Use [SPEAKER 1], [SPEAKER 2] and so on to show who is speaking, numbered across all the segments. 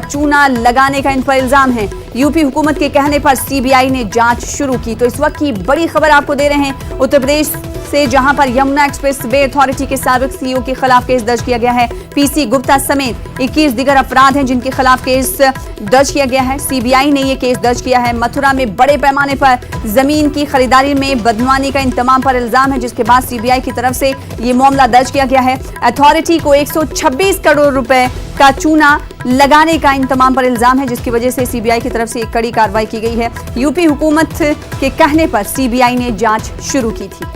[SPEAKER 1] चूना लगाने का इन पर इल्जाम है। यूपी हुकूमत के कहने पर सीबीआई ने जांच शुरू की। तो इस वक्त की बड़ी खबर आपको दे रहे हैं उत्तर प्रदेश से, जहां पर यमुना एक्सप्रेस वे अथॉरिटी के साबिक सीईओ के खिलाफ केस दर्ज किया गया है। पीसी गुप्ता समेत 21 दीगर अफराद हैं जिनके खिलाफ केस दर्ज किया गया है। सीबीआई ने यह केस दर्ज किया है। मथुरा में बड़े पैमाने पर जमीन की खरीदारी में बदनामी का इन तमाम पर इल्जाम है, जिसके बाद सीबीआई की तरफ से यह मामला दर्ज किया गया है। अथॉरिटी को 126 करोड़ रुपए का चूना लगाने का इन तमाम पर इल्जाम है, जिसकी वजह से सीबीआई की तरफ से एक कड़ी कार्रवाई की गई है। यूपी हुकूमत के कहने पर सीबीआई ने जांच शुरू की थी।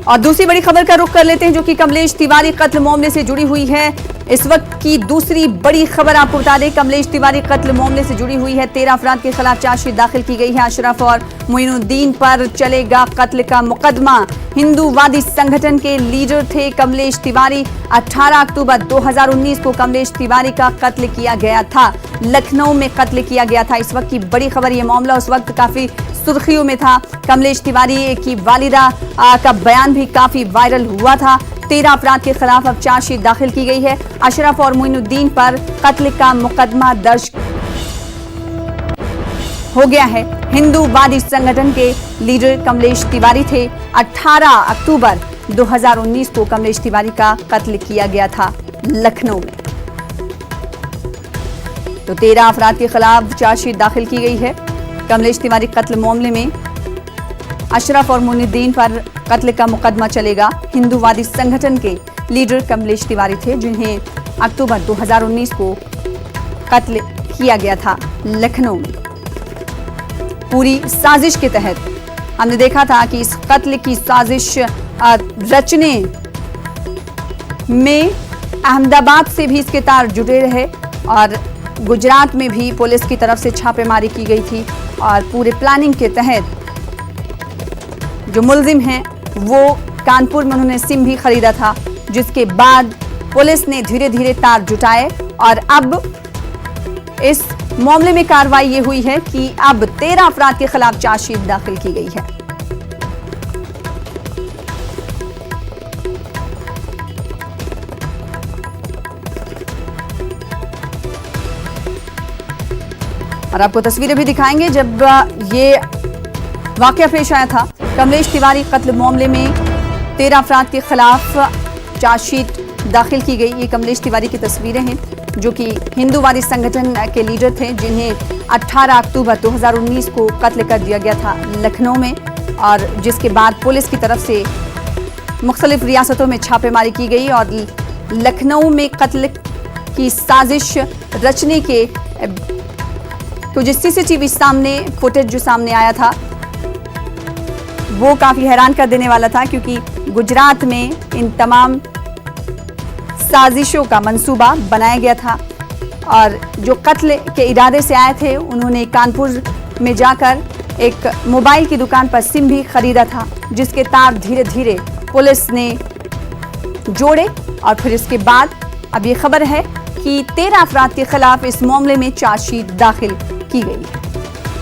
[SPEAKER 1] और दूसरी बड़ी खबर का रुख कर लेते हैं, जो कि कमलेश तिवारी कत्ल मामले से जुड़ी हुई है। इस वक्त की दूसरी बड़ी खबर आपको बता दें, कमलेश तिवारी कत्ल मामले से जुड़ी हुई है। 13 अफराद के खिलाफ चार्जशीट दाखिल की गई है। अशरफ और मोइनुद्दीन पर चलेगा कत्ल का मुकदमा। हिंदूवादी संगठन के लीडर थे कमलेश तिवारी। 18 अक्टूबर 2019 को कमलेश तिवारी का कत्ल किया गया था। लखनऊ में कत्ल किया गया था। इस वक्त की बड़ी खबर, यह मामला उस वक्त काफी सुर्खियों में था। कमलेश तिवारी की वालिदा का बयान भी काफी वायरल हुआ था। 13 अफराद के खिलाफ अब चार्जशीट दाखिल की गई है। अशरफ और मोइनुद्दीन पर कत्ल का मुकदमा दर्ज हो गया है। हिंदूवादी संगठन के लीडर कमलेश तिवारी थे। 18 अक्टूबर 2019 को कमलेश तिवारी का कत्ल किया गया था लखनऊ में। तो 13 अफराद के खिलाफ चार्जशीट दाखिल की गई है। कमलेश तिवारी कत्ल मामले में अशरफ और मोइनुद्दीन पर कत्ल का मुकदमा चलेगा। हिंदूवादी संगठन के लीडर कमलेश तिवारी थे, जिन्हें अक्टूबर 2019 को कत्ल किया गया था लखनऊ में। पूरी साजिश के तहत हमने देखा था कि इस कत्ल की साजिश रचने में अहमदाबाद से भी इसके तार जुड़े रहे और गुजरात में भी पुलिस की तरफ से छापेमारी की गई थी। और पूरे प्लानिंग के तहत जो मुलजिम हैं वो कानपुर में उन्होंने सिम भी खरीदा था, जिसके बाद पुलिस ने धीरे धीरे तार जुटाए और अब इस मामले में कार्रवाई ये हुई है कि अब 13 अफराद के खिलाफ चार्जशीट दाखिल की गई है। और आपको तस्वीरें भी दिखाएंगे जब ये वाकया पेश आया था। कमलेश तिवारी कत्ल मामले में 13 अफराद के खिलाफ चार्जशीट दाखिल की गई। ये कमलेश तिवारी की तस्वीरें हैं, जो कि हिंदूवादी संगठन के लीडर थे, जिन्हें 18 अक्टूबर 2019 को कत्ल कर दिया गया था लखनऊ में। और जिसके बाद पुलिस की तरफ से मुख्तलिफ रियासतों में छापेमारी की गई और लखनऊ में कत्ल की साजिश रचने के तो जिस सीसीटीवी सामने फुटेज जो सामने आया था वो काफी हैरान कर देने वाला था, क्योंकि गुजरात में इन तमाम साजिशों का मंसूबा बनाया गया था। और जो कत्ल के इरादे से आए थे, उन्होंने कानपुर में जाकर एक मोबाइल की दुकान पर सिम भी खरीदा था, जिसके तार धीरे धीरे पुलिस ने जोड़े। और फिर इसके बाद अब ये खबर है कि 13 अफराद के खिलाफ इस मामले में चार्जशीट दाखिल की गई है।